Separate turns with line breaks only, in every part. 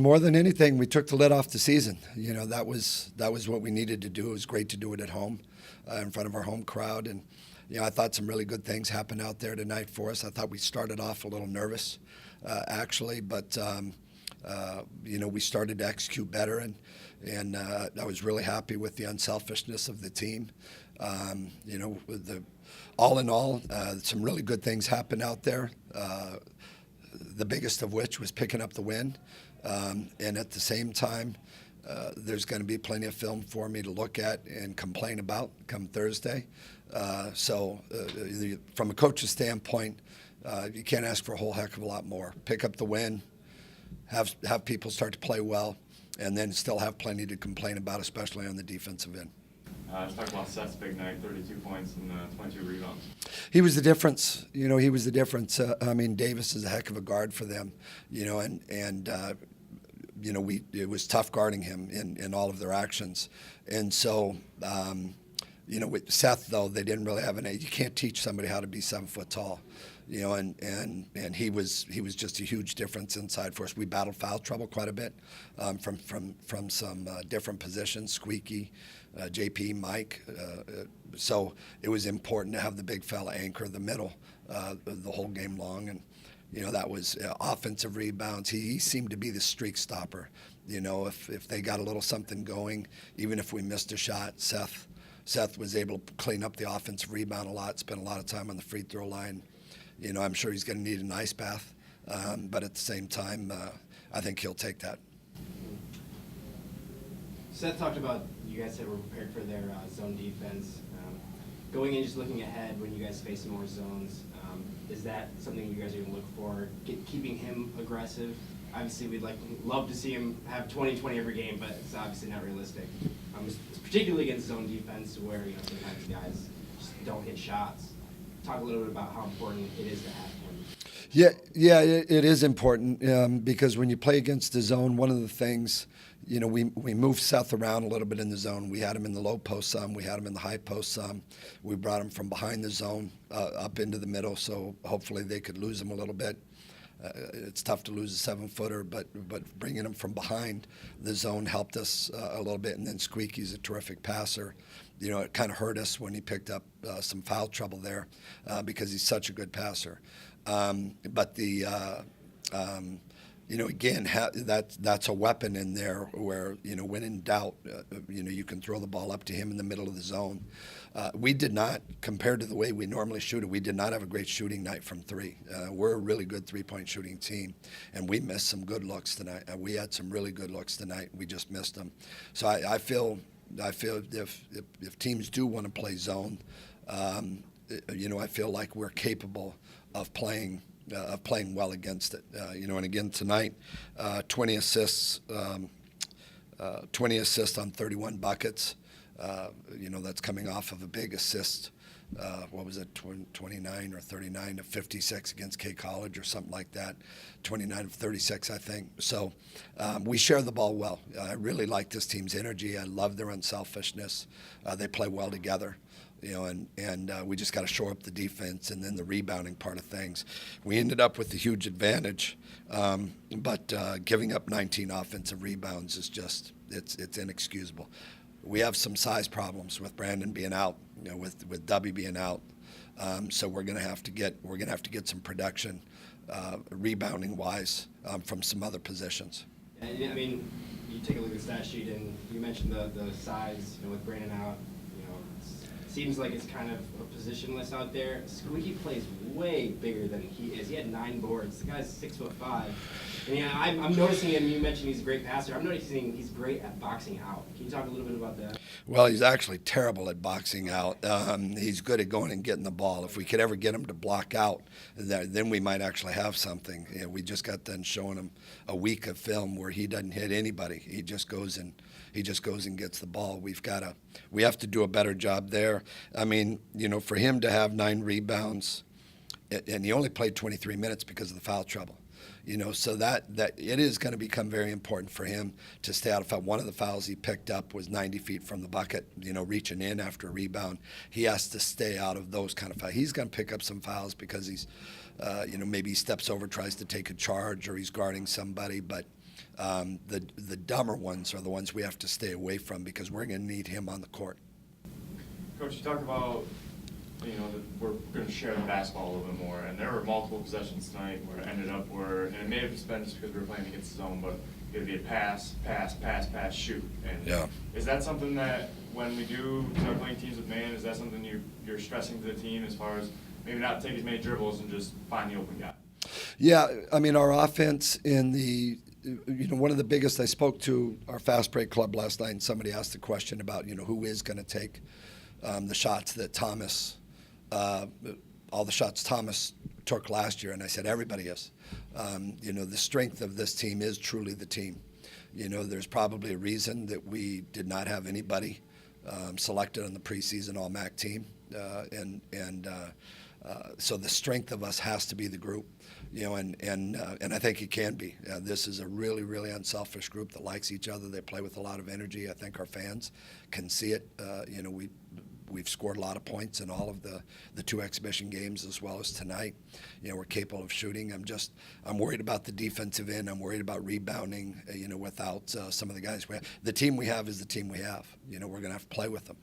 More than anything, we took the lid off the season. That was what we needed to do. It was great to do it at home, in front of our home crowd, and I thought some really good things happened out there tonight for us. I thought we started off a little nervous, actually, but we started to execute better, and I was really happy with the unselfishness of the team. All in all, some really good things happened out there. The biggest of which was picking up the win. And at the same time, there's going to be plenty of film for me to look at and complain about come Thursday. From a coach's standpoint, you can't ask for a whole heck of a lot more. Pick up the win, have people start to play well, and then still have plenty to complain about, especially on the defensive end.
Let's talk about Seth's big night, 32 points and 22 rebounds.
He was the difference. He was the difference. Davis is a heck of a guard for them, it was tough guarding him in all of their actions. And so, with Seth, though, they didn't really have you can't teach somebody how to be 7 foot tall, and he was just a huge difference inside for us. We battled foul trouble quite a bit from some different positions, Squeaky, JP, Mike. So it was important to have the big fella anchor the middle the whole game long, and that was offensive rebounds. He seemed to be the streak stopper. If they got a little something going, even if we missed a shot, Seth was able to clean up the offensive rebound a lot, spent a lot of time on the free throw line. I'm sure he's going to need an ice bath, but at the same time, I think he'll take that.
Seth talked about you guys said we're prepared for their zone defense. Going in, just looking ahead, when you guys face more zones, is that something you guys are going to look for, keeping him aggressive? Obviously, we'd love to see him have 20-20 every game, but it's obviously not realistic. Particularly against zone defense, where sometimes guys just don't hit shots. Talk a little bit about how important it is to have him.
Yeah, it is important because when you play against the zone, one of the things, we moved Seth around a little bit in the zone. We had him in the low post some, we had him in the high post some. We brought him from behind the zone up into the middle, so hopefully they could lose him a little bit. It's tough to lose a 7-footer, but bringing him from behind the zone helped us a little bit. And then Squeaky's a terrific passer. It kind of hurt us when he picked up some foul trouble there because he's such a good passer. Again, that's a weapon in there where, when in doubt, you can throw the ball up to him in the middle of the zone. We did not, compared to the way we normally shoot it, we did not have a great shooting night from three. We're a really good three-point shooting team, and we missed some good looks tonight. We had some really good looks tonight. We just missed them. So I feel if teams do want to play zone, I feel like we're capable of playing well against it. And again tonight, 20 assists on 31 buckets. That's coming off of a big assist. What was it, 29 or 39 of 56 against K College or something like that, 29 of 36, I think. So we share the ball well. I really like this team's energy. I love their unselfishness. They play well together. And we just got to shore up the defense and then the rebounding part of things. We ended up with a huge advantage, but giving up 19 offensive rebounds is just it's inexcusable. We have some size problems with Brandon being out, with Dubby being out. So we're gonna have to get some production, rebounding wise, from some other positions.
And you take a look at the stat sheet, and you mentioned the size, with Brandon out. Seems like it's kind of a positionless out there. Squeaky plays way bigger than he is. He had 9 boards. The guy's 6'5". And I'm noticing him. You mentioned he's a great passer. I'm noticing he's great at boxing out. Can you talk a little bit about that?
Well, he's actually terrible at boxing out. He's good at going and getting the ball. If we could ever get him to block out, then we might actually have something. We just got done showing him a week of film where he doesn't hit anybody. He just goes and gets the ball. We have to do a better job there. For him to have 9 rebounds, and he only played 23 minutes because of the foul trouble. So that it is going to become very important for him to stay out of foul. One of the fouls he picked up was 90 feet from the bucket, reaching in after a rebound. He has to stay out of those kind of fouls. He's going to pick up some fouls because he's, maybe he steps over, tries to take a charge, or he's guarding somebody, but The dumber ones are the ones we have to stay away from because we're going to need him on the court.
Coach, you talk about, that we're going to share the basketball a little bit more, and there were multiple possessions tonight where it ended up and it may have just been just because we were playing against the zone, but it'd be a pass, shoot. And
Yeah.
Is that something that when we do start playing teams with man, is that something you're stressing to the team as far as maybe not take as many dribbles and just find the open guy?
Yeah, I mean, our offense one of the biggest, I spoke to our fast break club last night, and somebody asked the question about, who is going to take the shots that all the shots Thomas took last year, and I said everybody is. The strength of this team is truly the team. There's probably a reason that we did not have anybody selected on the preseason All-MAC team, so the strength of us has to be the group, and I think it can be. This is a really, really unselfish group that likes each other. They play with a lot of energy. I think our fans can see it. We've scored a lot of points in all of the two exhibition games as well as tonight. We're capable of shooting. I'm worried about the defensive end. I'm worried about rebounding, without some of the guys we have. The team we have is the team we have. We're going to have to play with them.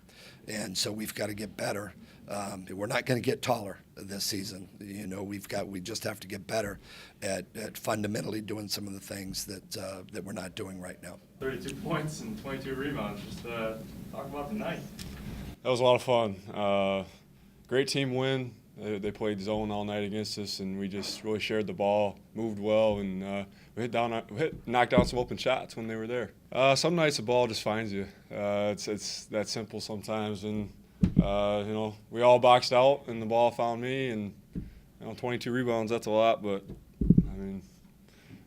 And so we've got to get better. We're not going to get taller this season. We just have to get better at fundamentally doing some of the things that we're not doing right now.
32 points and 22 rebounds. Just talk about the night.
That was a lot of fun. Great team win. They played zone all night against us, and we just really shared the ball, moved well, and we knocked down some open shots when they were there. Some nights the ball just finds you. It's that simple sometimes, and we all boxed out, and the ball found me, and 22 rebounds, that's a lot, but I mean,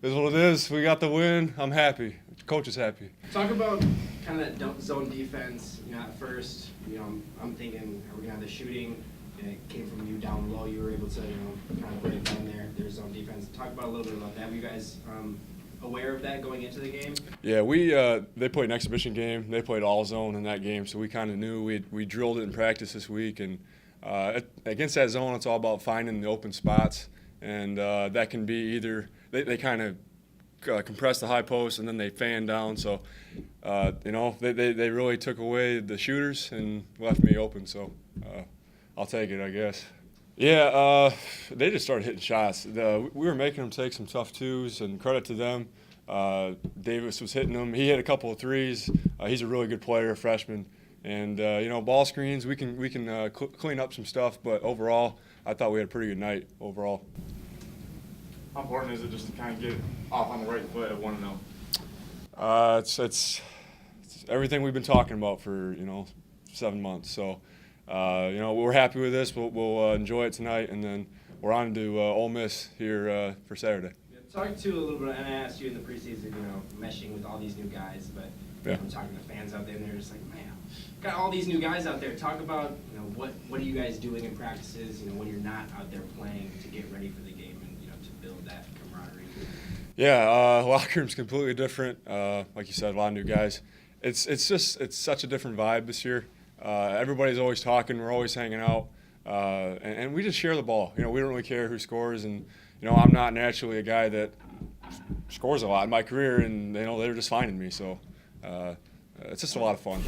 it is what it is. We got the win. I'm happy. Coach is happy.
Talk about kind of that zone defense. At first, I'm thinking, are we gonna have the shooting? And it came from you down low. You were able to, kind of break down their zone defense. Talk about a little bit about that. Were you guys aware of that going into the game?
Yeah, they played an exhibition game. They played all zone in that game, so we kind of knew. We drilled it in practice this week, and against that zone, it's all about finding the open spots, and that can be either they kind of compress the high post and then they fan down. So, they really took away the shooters and left me open. So, I'll take it, I guess. Yeah, they just started hitting shots. We were making them take some tough twos, and credit to them. Davis was hitting them. He hit a couple of threes. He's a really good player, freshman. And ball screens, we can clean up some stuff. But overall, I thought we had a pretty good night overall.
How important is it just to kind of get off on the right foot at 1-0?
It's everything we've been talking about for 7 months. So we're happy with this. We'll enjoy it tonight, and then we're on to Ole Miss here for Saturday.
Talk to a little bit, and I asked you in the preseason, meshing with all these new guys, but I'm talking to fans out there, and they're just like, man, got all these new guys out there. Talk about what are you guys doing in practices? When you're not out there playing to get ready for the game and to build that camaraderie.
Yeah, locker room's completely different. Like you said, a lot of new guys. It's such a different vibe this year. Everybody's always talking. We're always hanging out, and we just share the ball. We don't really care who scores, and I'm not naturally a guy that scores a lot in my career, and they're just finding me. So it's just a lot of fun.